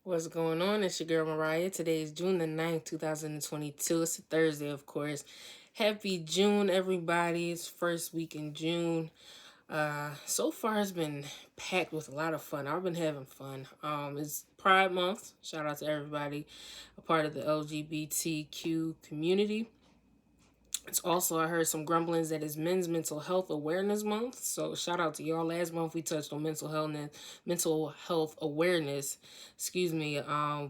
What's going on? It's your girl Mariah. Today is June the 9th, 2022. It's a Thursday, of course. Happy June, everybody. It's first week in June. So far it's been packed with a lot of fun. I've been having fun. It's Pride Month. Shout out to everybody a part of the LGBTQ community. It's also, I heard some grumblings that it's Men's Mental Health Awareness Month. So shout out to y'all. Last month we touched on mental health awareness.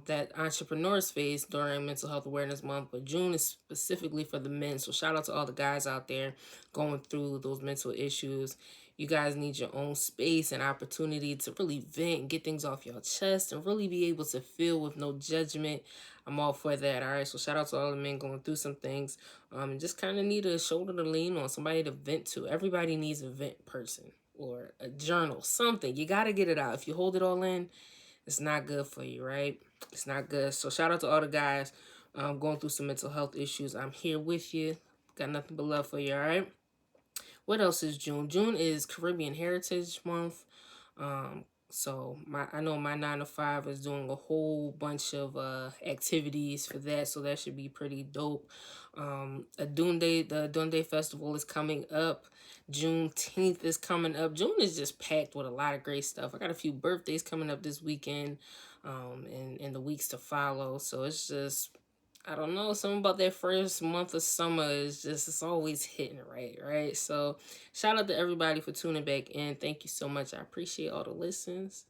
That entrepreneurs face during Mental Health Awareness Month. But June is specifically for the men. So shout out to all the guys out there going through those mental issues. You guys need your own space and opportunity to really vent and get things off your chest and really be able to feel with no judgment. I'm all for that. All right. So shout out to all the men going through some things. And just kind of need a shoulder to lean on, somebody to vent to. Everybody needs a vent person or a journal, something. You got to get it out. If you hold it all in, it's not good for you, right? It's not good. So shout out to all the guys going through some mental health issues. I'm here with you. Got nothing but love for you, all right? What else is June? June is Caribbean Heritage Month. I know my 9 to 5 is doing a whole bunch of activities for that, so that should be pretty dope. The Dune Festival is coming up. Juneteenth is coming up. June is just packed with a lot of great stuff. I got a few birthdays coming up this weekend, and in the weeks to follow. So it's just, I don't know, something about that first month of summer is just, it's always hitting right? So shout out to everybody for tuning back in. Thank you so much. I appreciate all the listens.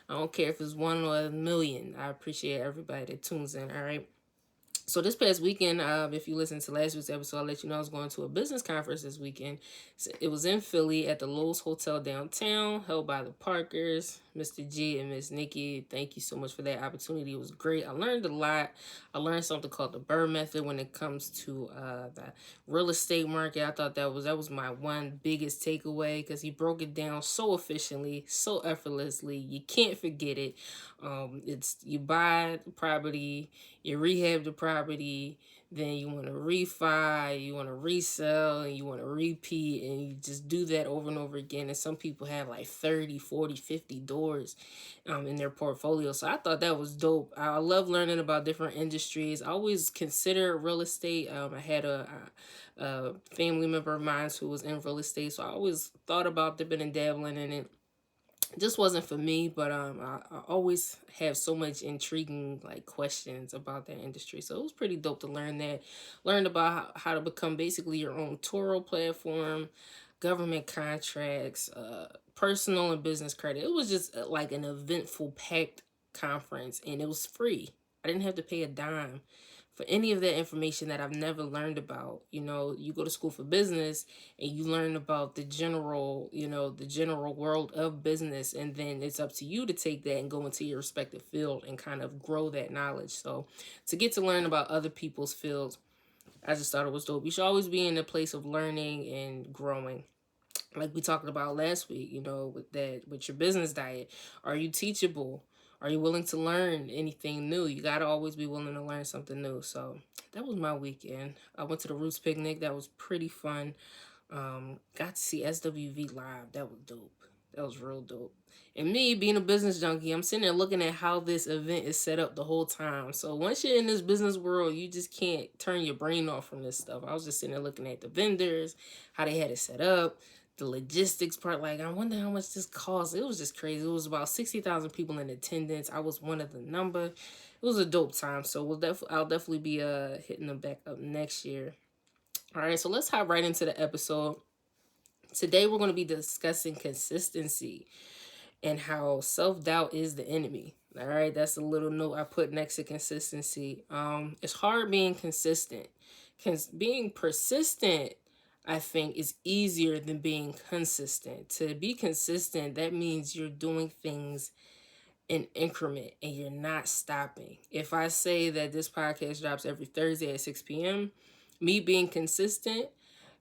I don't care if it's one or a million. I appreciate everybody that tunes in, all right? So this past weekend, if you listened to last week's episode, I'll let you know I was going to a business conference this weekend. So it was in Philly at the Lowe's Hotel downtown, held by the Parkers, Mr. G and Miss Nikki. Thank you so much for that opportunity. It was great. I learned a lot. I learned something called the Burr method when it comes to the real estate market. I thought that was my one biggest takeaway because he broke it down so efficiently, so effortlessly. You can't forget it. It's you buy the property, you rehab the property, then you want to refi, you want to resell, and you want to repeat, and you just do that over and over again. And some people have like 30, 40, 50 doors in their portfolio. So I thought that was dope. I love learning about different industries. I always consider real estate. I had a family member of mine who was in real estate, so I always thought about dipping and dabbling in it. Just wasn't for me, but I always have so much intriguing like questions about that industry, so it was pretty dope to learn that. Learned about how to become basically your own Toro platform, government contracts, personal and business credit. It was just like an eventful, packed conference, and it was free. I didn't have to pay a dime for any of that information that I've never learned about. You know, you go to school for business and you learn about the general world of business, and then it's up to you to take that and go into your respective field and kind of grow that knowledge. So to get to learn about other people's fields, I just thought it was dope. You should always be in a place of learning and growing. Like we talked about last week, with your business diet. Are you teachable? Are you willing to learn anything new? You gotta always be willing to learn something new. So that was my weekend. I went to the Roots picnic. That was pretty fun. Got to see SWV live. That was dope. That was real dope. And me being a business junkie, I'm sitting there looking at how this event is set up the whole time. So once you're in this business world, you just can't turn your brain off from this stuff. I was just sitting there looking at the vendors, how they had it set up, the logistics part. Like, I wonder how much this costs. It was just crazy. It was about 60,000 people in attendance. I was one of the number. It was a dope time. So I'll definitely be hitting them back up next year. All right, so let's hop right into the episode. Today, we're going to be discussing consistency and how self doubt is the enemy. All right, that's a little note I put next to consistency. It's hard being consistent. Being persistent, I think, is easier than being consistent. To be consistent, that means you're doing things in increment and you're not stopping. If I say that this podcast drops every Thursday at 6 p.m., me being consistent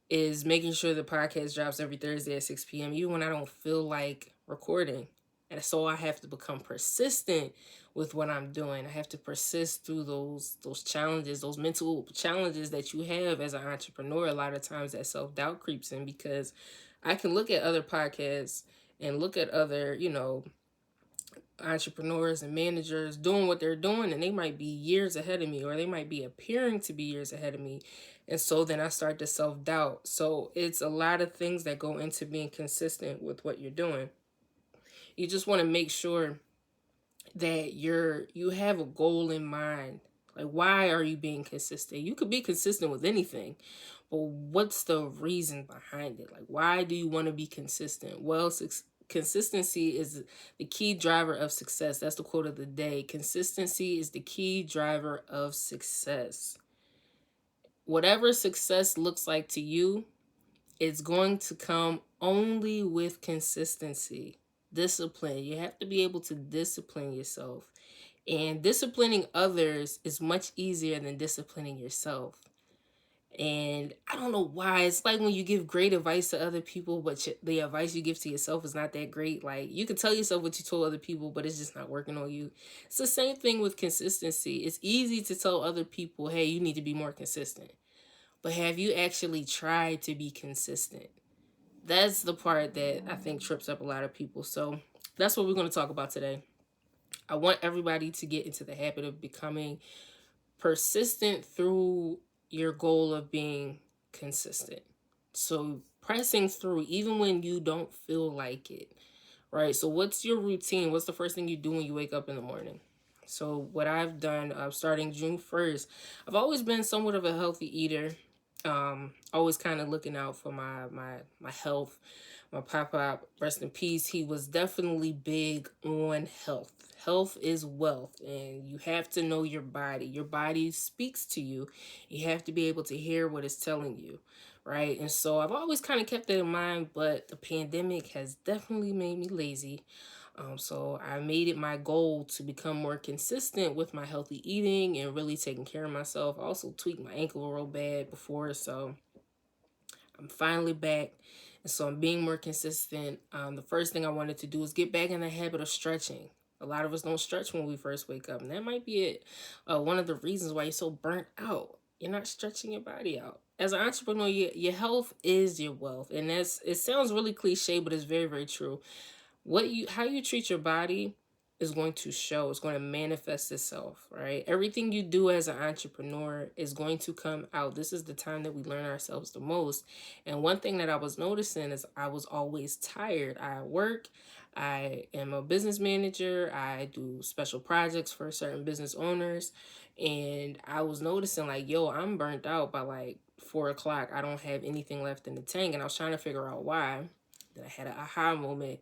is making sure the podcast drops every Thursday at 6 p.m., even when I don't feel like recording. And so I have to become persistent with what I'm doing. I have to persist through those challenges, those mental challenges that you have as an entrepreneur. A lot of times that self-doubt creeps in because I can look at other podcasts and look at other, entrepreneurs and managers doing what they're doing, and they might be years ahead of me, or they might be appearing to be years ahead of me. And so then I start to self-doubt. So it's a lot of things that go into being consistent with what you're doing. You just want to make sure that you have a goal in mind. Like, why are you being consistent? You could be consistent with anything, but what's the reason behind it? Like, why do you want to be consistent? Well, consistency is the key driver of success. That's the quote of the day. Consistency is the key driver of success. Whatever success looks like to you, it's going to come only with consistency. Discipline. You have to be able to discipline yourself. And disciplining others is much easier than disciplining yourself. And I don't know why. It's like when you give great advice to other people, but the advice you give to yourself is not that great. Like, you can tell yourself what you told other people, but it's just not working on you. It's the same thing with consistency. It's easy to tell other people, hey, you need to be more consistent. But have you actually tried to be consistent? That's the part that I think trips up a lot of people. So that's what we're going to talk about today. I want everybody to get into the habit of becoming persistent through your goal of being consistent. So pressing through even when you don't feel like it, right? So what's your routine? What's the first thing you do when you wake up in the morning? So what I've done, starting June 1st, I've always been somewhat of a healthy eater. Always kind of looking out for my health. My papa, rest in peace, he was definitely big on health. Health is wealth, and you have to know your body. Your body speaks to you. You have to be able to hear what it's telling you, right? And so I've always kind of kept that in mind, but the pandemic has definitely made me lazy. So I made it my goal to become more consistent with my healthy eating and really taking care of myself. I also tweaked my ankle real bad before, so I'm finally back. And so I'm being more consistent. The first thing I wanted to do is get back in the habit of stretching. A lot of us don't stretch when we first wake up, and that might be it. One of the reasons why you're so burnt out. You're not stretching your body out. As an entrepreneur, your health is your wealth, and it sounds really cliche, but it's very, very true. How you treat your body is going to show. It's going to manifest itself, right? Everything you do as an entrepreneur is going to come out. This is the time that we learn ourselves the most. And one thing that I was noticing is I was always tired. I work, I am a business manager, I do special projects for certain business owners, and I was noticing like, yo, I'm burnt out by like 4 o'clock. I don't have anything left in the tank, and I was trying to figure out why. Then I had an aha moment.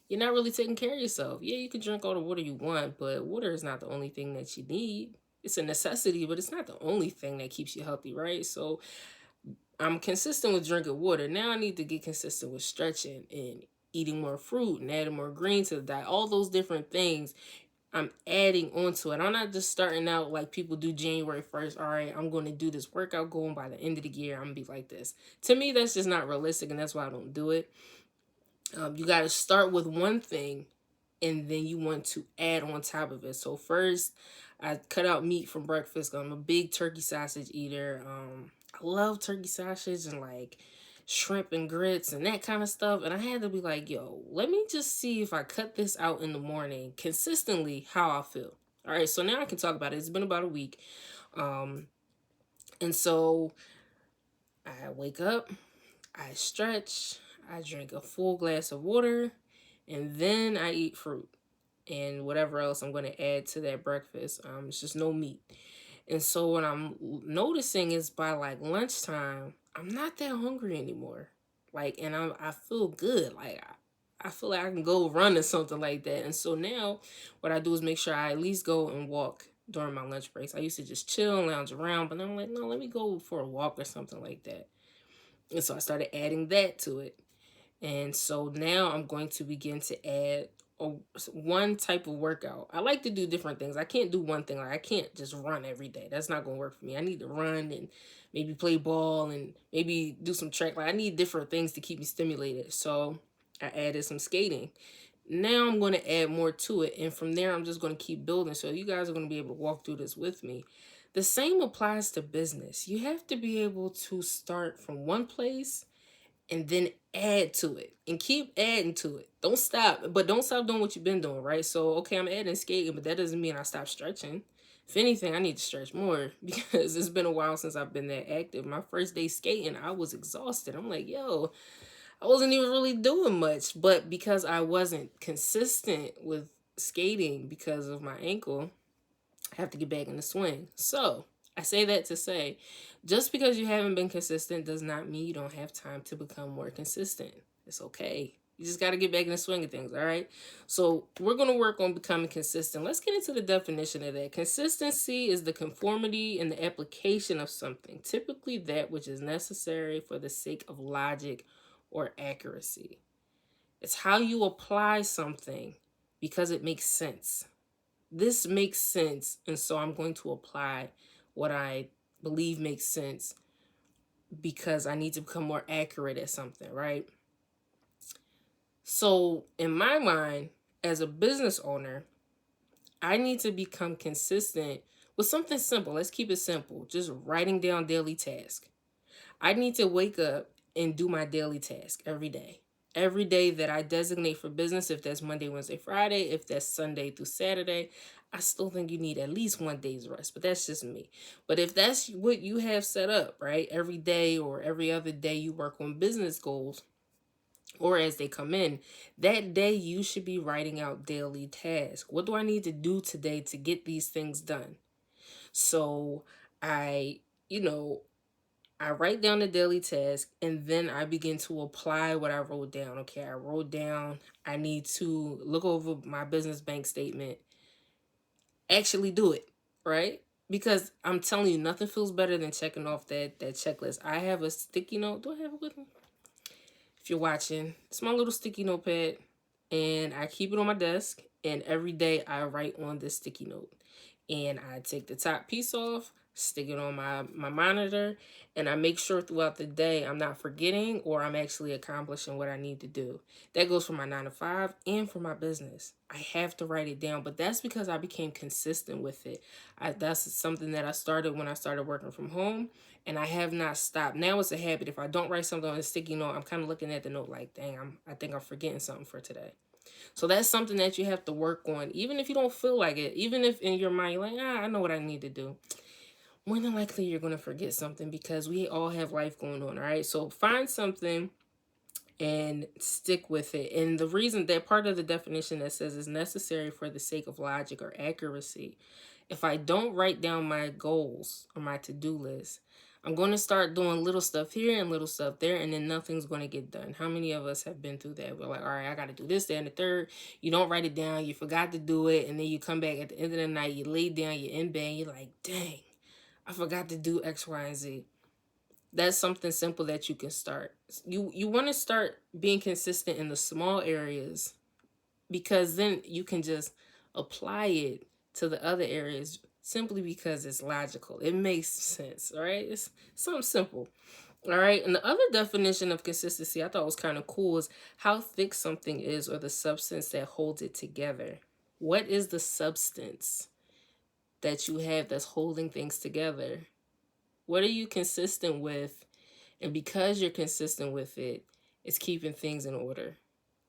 You're not really taking care of yourself. Yeah, you can drink all the water you want, but water is not the only thing that you need. It's a necessity, but it's not the only thing that keeps you healthy, right? So I'm consistent with drinking water. Now I need to get consistent with stretching and eating more fruit and adding more green to the diet. All those different things I'm adding onto it. I'm not just starting out like people do January 1st. All right, I'm going to do this workout goal, and by the end of the year, I'm going to be like this. To me, that's just not realistic, and that's why I don't do it. You got to start with one thing, and then you want to add on top of it. So first, I cut out meat from breakfast. I'm a big turkey sausage eater. I love turkey sausage and like shrimp and grits and that kind of stuff. And I had to be like, yo, let me just see if I cut this out in the morning consistently, how I feel. All right, so now I can talk about it. It's been about a week. And so I wake up, I stretch, I drink a full glass of water, and then I eat fruit and whatever else I'm going to add to that breakfast. It's just no meat. And so what I'm noticing is by like lunchtime, I'm not that hungry anymore. Like, and I feel good. Like, I feel like I can go run or something like that. And so now what I do is make sure I at least go and walk during my lunch breaks. I used to just chill and lounge around, but I'm like, no, let me go for a walk or something like that. And so I started adding that to it. And so now I'm going to begin to add one type of workout. I like to do different things. I can't do one thing. Like, I can't just run every day. That's not going to work for me. I need to run and maybe play ball and maybe do some track. Like, I need different things to keep me stimulated. So I added some skating. Now I'm going to add more to it. And from there, I'm just going to keep building. So you guys are going to be able to walk through this with me. The same applies to business. You have to be able to start from one place and then add to it and keep adding to it. Don't stop, but don't stop doing what you've been doing, right? So, okay, I'm adding skating, but that doesn't mean I stop stretching. If anything, I need to stretch more because it's been a while since I've been that active. My first day skating, I was exhausted. I'm like, yo, I wasn't even really doing much, but because I wasn't consistent with skating because of my ankle, I have to get back in the swing. So I say that to say, just because you haven't been consistent does not mean you don't have time to become more consistent. It's okay. You just got to get back in the swing of things, all right? So we're going to work on becoming consistent. Let's get into the definition of that. Consistency is the conformity and the application of something, typically that which is necessary for the sake of logic or accuracy. It's how you apply something because it makes sense. This makes sense, and so I'm going to apply what I believe makes sense because I need to become more accurate at something, right? So, in my mind, as a business owner, I need to become consistent with something simple. Let's keep it simple. Just writing down daily tasks. I need to wake up and do my daily task every day. Every day that I designate for business, if that's Monday, Wednesday, Friday, if that's Sunday through Saturday, I still think you need at least one day's rest, but that's just me. But if that's what you have set up, right, every day or every other day you work on business goals, or as they come in, that day you should be writing out daily tasks. What do I need to do today to get these things done? So I, you know, I write down the daily task and then I begin to apply what I wrote down. Okay, I wrote down I need to look over my business bank statement, actually do it, right? Because I'm telling you, nothing feels better than checking off that checklist. I have a sticky note. Do I have it with me? If you're watching, it's my little sticky notepad, and I keep it on my desk. And every day I write on this sticky note, and I take the top piece off, stick it on my monitor, and I make sure throughout the day I'm not forgetting or I'm actually accomplishing what I need to do. That goes for my 9 to 5 and for my business. I have to write it down, but that's because I became consistent with it. That's something that I started when I started working from home, and I have not stopped. Now it's a habit. If I don't write something on a sticky note, I'm kind of looking at the note like, dang, I think I'm forgetting something for today. So that's something that you have to work on, even if you don't feel like it. Even if in your mind you're like, I know what I need to do. More than likely, you're going to forget something because we all have life going on, all right? So find something and stick with it. And the reason that part of the definition that says is necessary for the sake of logic or accuracy. If I don't write down my goals or my to-do list, I'm going to start doing little stuff here and little stuff there, and then nothing's going to get done. How many of us have been through that? We're like, all right, I got to do this, that, and the third. You don't write it down. You forgot to do it, and then you come back at the end of the night, you lay down, you're in bed, and you're like, dang, I forgot to do X, Y, and Z. That's something simple that you can start. You want to start being consistent in the small areas because then you can just apply it to the other areas simply because it's logical. It makes sense, all right? It's something simple. All right. And the other definition of consistency I thought was kind of cool is how thick something is or the substance that holds it together. What is the substance that you have that's holding things together? What are you consistent with? And because you're consistent with it, it's keeping things in order.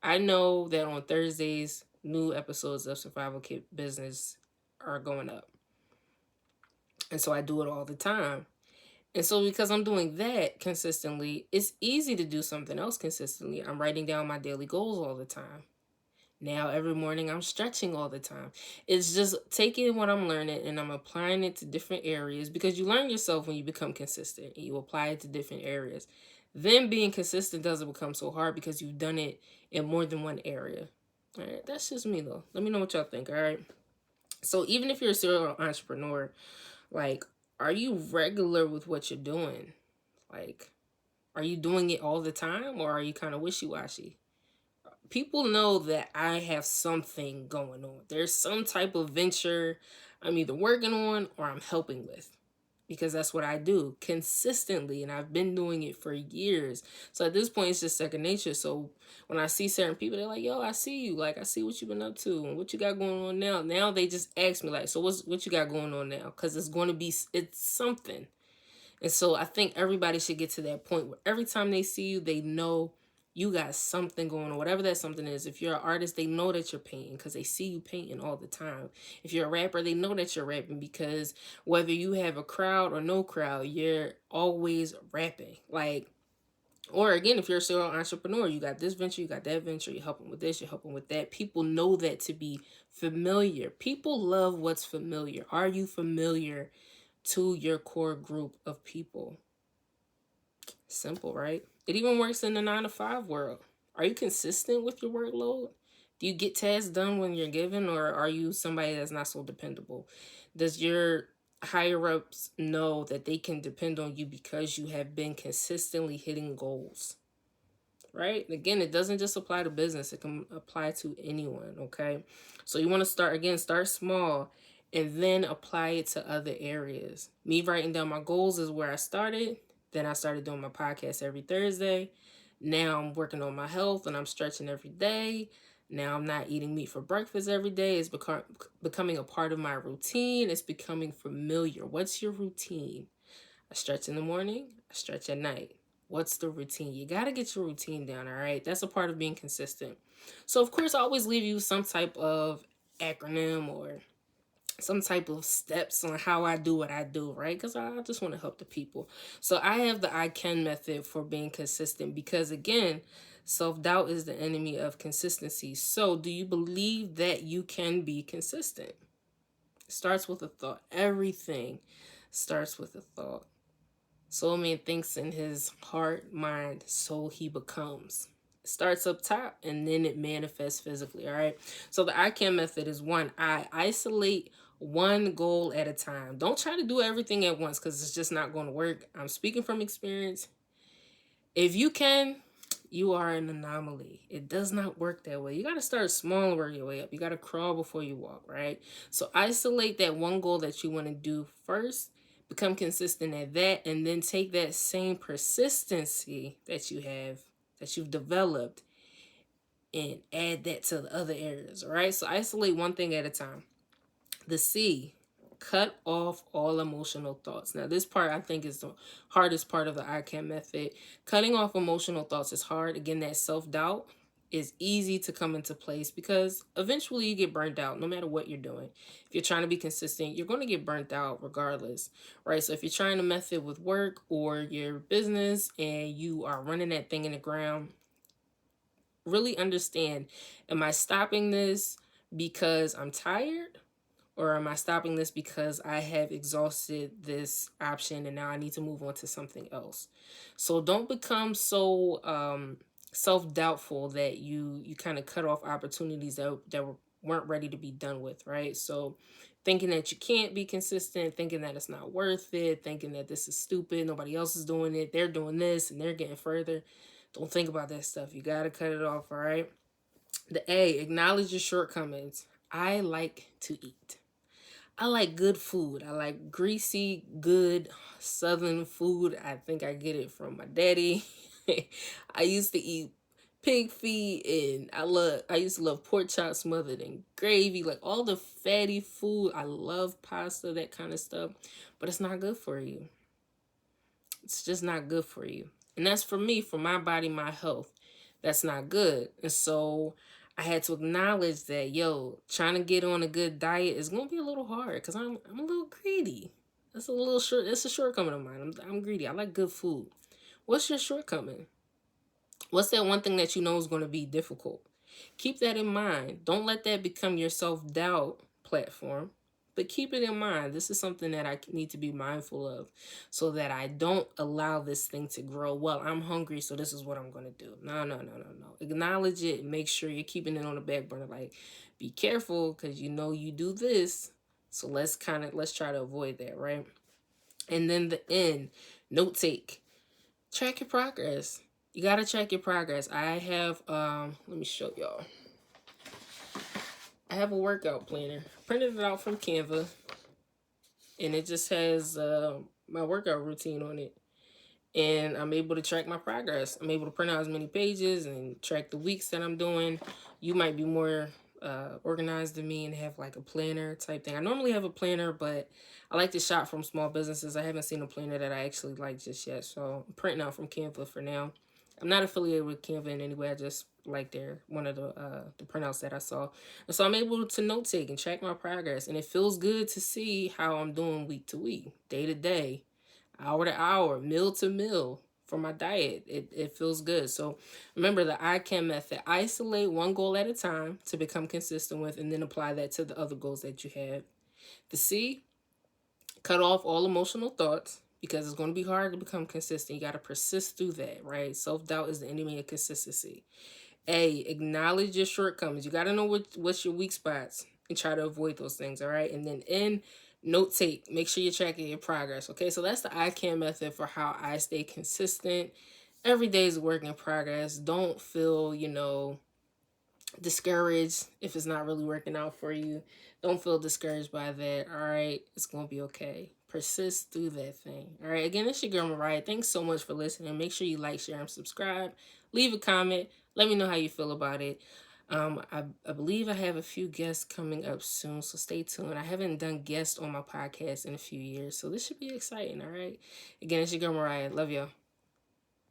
I know that on Thursdays, new episodes of Survival Kit Business are going up. And so I do it all the time. And so because I'm doing that consistently, it's easy to do something else consistently. I'm writing down my daily goals all the time. Now every morning I'm stretching all the time. It's just taking what I'm learning and I'm applying it to different areas because you learn yourself when you become consistent and you apply it to different areas. Then being consistent doesn't become so hard because you've done it in more than one area. All right, that's just me though. Let me know what y'all think, all right? So even if you're a serial entrepreneur, like, are you regular with what you're doing? Like, are you doing it all the time or are you kind of wishy-washy? People know that I have something going on. There's some type of venture I'm either working on or I'm helping with because that's what I do consistently and I've been doing it for years. So at this point it's just second nature. So when I see certain people, they're like, yo, I see you. Like, I see what you've been up to and what you got going on now. Now they just ask me like, so what you got going on now? Because it's going to be, it's something. And so I think everybody should get to that point where every time they see you, they know you got something going on, whatever that something is. If you're an artist, they know that you're painting because they see you painting all the time. If you're a rapper, they know that you're rapping because whether you have a crowd or no crowd, you're always rapping. Like, or again, if you're a serial entrepreneur, you got this venture, you got that venture, you're helping with this, you're helping with that. People know that to be familiar. People love what's familiar. Are you familiar to your core group of people? Simple, right? It even works in the 9 to 5 world. Are you consistent with your workload? Do you get tasks done when you're given, or are you somebody that's not so dependable? Does your higher ups know that they can depend on you because you have been consistently hitting goals? Right? Again, it doesn't just apply to business, it can apply to anyone, okay? So you want to start small and then apply it to other areas. Me writing down my goals is where I started. Then I started doing my podcast every Thursday. Now I'm working on my health and I'm stretching every day. Now I'm not eating meat for breakfast every day. It's becoming a part of my routine. It's becoming familiar. What's your routine? I stretch in the morning, I stretch at night. What's the routine? You got to get your routine down, all right? That's a part of being consistent. So, of course, I always leave you some type of acronym or some type of steps on how I do what I do, right? Because I just want to help the people. So, I have the I can method for being consistent because, again, self doubt is the enemy of consistency. So, do you believe that you can be consistent? It starts with a thought. Everything starts with a thought. Soul man thinks in his heart, mind, soul he becomes. It starts up top and then it manifests physically, all right? So the I can method is one, I isolate one goal at a time. Don't try to do everything at once because it's just not going to work. I'm speaking from experience. If you can, you are an anomaly. It does not work that way. You got to start small and work your way up. You got to crawl before you walk, right? So isolate that one goal that you want to do first, become consistent at that, and then take that same persistency that you have, that you've developed, and add that to the other areas, all right? So isolate one thing at a time. The C, cut off all emotional thoughts. Now, this part I think is the hardest part of the I can method. Cutting off emotional thoughts is hard. Again, that self doubt is easy to come into place because eventually you get burnt out no matter what you're doing. If you're trying to be consistent, you're going to get burnt out regardless, right? So if you're trying to method with work or your business and you are running that thing in the ground, really understand, am I stopping this because I'm tired? Or am I stopping this because I have exhausted this option and now I need to move on to something else? So don't become so self-doubtful that you kind of cut off opportunities that weren't ready to be done with, right? So thinking that you can't be consistent, thinking that it's not worth it, thinking that this is stupid, nobody else is doing it, they're doing this and they're getting further. Don't think about that stuff. You got to cut it off, all right? The A, acknowledge your shortcomings. I like to eat. I like good food. I like greasy, good southern food. I think I get it from my daddy. I used to eat pig feet and I used to love pork chops smothered in gravy, like all the fatty food. I love pasta, that kind of stuff, but it's not good for you. It's just not good for you. And that's for me, for my body, my health. That's not good. And so I had to acknowledge that, yo, trying to get on a good diet is going to be a little hard because I'm a little greedy. That's a little short. That's a shortcoming of mine. I'm greedy. I like good food. What's your shortcoming? What's that one thing that you know is going to be difficult? Keep that in mind. Don't let that become your self-doubt platform. But keep it in mind. This is something that I need to be mindful of so that I don't allow this thing to grow. Well, I'm hungry, so this is what I'm going to do. No, no, no, no, no. Acknowledge it. Make sure you're keeping it on the back burner. Like, be careful because you know you do this. So let's try to avoid that, right? And then the N, note take. Track your progress. You got to track your progress. I have, let me show y'all. I have a workout planner. Printed it out from Canva. And it just has my workout routine on it. And I'm able to track my progress. I'm able to print out as many pages and track the weeks that I'm doing. You might be more organized than me and have like a planner type thing. I normally have a planner, but I like to shop from small businesses. I haven't seen a planner that I actually like just yet, so I'm printing out from Canva for now. I'm not affiliated with Canva in any way. I just like their one of the printouts that I saw, and so I'm able to note take and track my progress, and it feels good to see how I'm doing week to week, day to day, hour to hour, meal to meal for my diet. It feels good. So remember the ICANN method. Isolate one goal at a time to become consistent with, and then apply that to the other goals that you have. The C, cut off all emotional thoughts because it's going to be hard to become consistent. You got to persist through that, right? Self-doubt is the enemy of consistency. A, acknowledge your shortcomings. You got to know what's your weak spots and try to avoid those things, all right? And then N, note take. Make sure you're tracking your progress, okay? So that's the ICANN method for how I stay consistent. Every day is a work in progress. Don't feel, discouraged if it's not really working out for you. Don't feel discouraged by that. All right, it's gonna be okay. Persist through that thing. All right, again, it's your girl Mariah. Thanks so much for listening. Make sure you like, share, and subscribe. Leave a comment. Let me know how you feel about it. I believe I have a few guests coming up soon, so stay tuned. I haven't done guests on my podcast in a few years, so this should be exciting. All right, again, it's your girl Mariah. Love y'all.